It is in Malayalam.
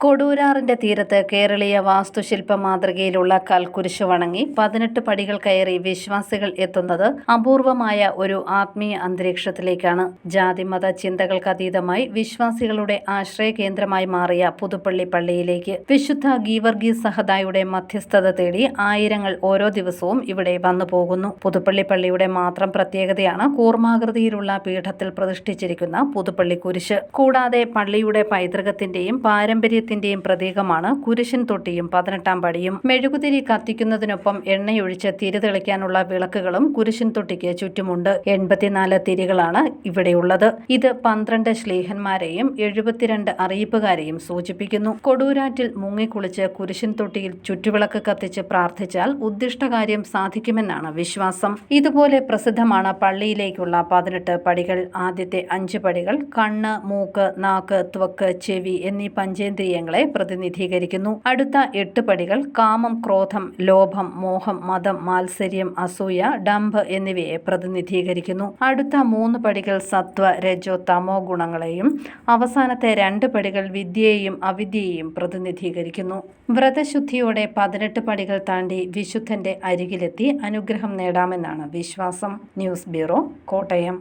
കൊടൂരാറിന്റെ തീരത്ത് കേരളീയ വാസ്തുശില്പ മാതൃകയിലുള്ള കൽക്കുരിശ് വണങ്ങി 18 പടികൾ കയറി വിശ്വാസികൾ എത്തുന്നത് അപൂർവമായ ഒരു ആത്മീയ അന്തരീക്ഷത്തിലേക്കാണ്. ജാതിമത ചിന്തകൾക്കതീതമായി വിശ്വാസികളുടെ ആശ്രയ കേന്ദ്രമായി മാറിയ പുതുപ്പള്ളി പള്ളിയിലേക്ക് വിശുദ്ധ ഗീവർഗീസ് സഹദായുടെ മധ്യസ്ഥത തേടി ആയിരങ്ങൾ ഓരോ ദിവസവും ഇവിടെ വന്നു പോകുന്നു. പുതുപ്പള്ളി പള്ളിയുടെ മാത്രം പ്രത്യേകതയാണ് കൂർമാകൃതിയിലുള്ള പീഠത്തിൽ പ്രതിഷ്ഠിച്ചിരിക്കുന്ന പുതുപ്പള്ളി കുരിശ്. കൂടാതെ പള്ളിയുടെ പൈതൃകത്തിന്റെയും പാരമ്പര്യത്തിന്റെയും പ്രതീകമാണ് കുരിശിൻ തൊട്ടിയും 18-ാം പടിയും. മെഴുകുതിരി കത്തിക്കുന്നതിനൊപ്പം എണ്ണയൊഴിച്ച് തിരി തെളിക്കാനുള്ള വിളക്കുകളും കുരിശിൻ തൊട്ടിക്ക് ചുറ്റുമുണ്ട്. 84 തിരികളാണ് ഇവിടെയുള്ളത്. ഇത് 12 ശ്ലീഹന്മാരെയും 72 അറിയിപ്പുകാരെയും സൂചിപ്പിക്കുന്നു. കൊടുരാറ്റിൽ മുങ്ങിക്കുളിച്ച് കുരിശിൻ തൊട്ടിയിൽ ചുറ്റുവിളക്ക് കത്തിച്ച് പ്രാർത്ഥിച്ചാൽ ഉദ്ദിഷ്ടകാര്യം സാധിക്കുമെന്നാണ് വിശ്വാസം. ഇതുപോലെ പ്രസിദ്ധമാണ് പള്ളിയിലേക്കുള്ള 18 പടികൾ. ആദ്യത്തെ 5 പടികൾ കണ്ണ്, മൂക്ക്, നാക്ക്, ത്വക്ക്, ചെവി എന്നീ പഞ്ചേന്ദ്രിയങ്ങളെ പ്രതിനിധീകരിക്കുന്നു. അടുത്ത 8 പടികൾ കാമം, ക്രോധം, ലോഭം, മോഹം, മതം, മാത്സര്യം, അസൂയ, ഡംഭ് എന്നിവയെ പ്രതിനിധീകരിക്കുന്നു. അടുത്ത 3 പടികൾ സത്വ, രജോ, തമോ ഗുണങ്ങളെയും അവസാനത്തെ 2 പടികൾ വിദ്യയെയും അവിദ്യയെയും പ്രതിനിധീകരിക്കുന്നു. വ്രതശുദ്ധിയോടെ 18 പടികൾ താണ്ടി വിശുദ്ധന്റെ അരികിലെത്തി അനുഗ്രഹം നേടാമെന്നാണ് വിശ്വാസം. News bureau, Kottayam.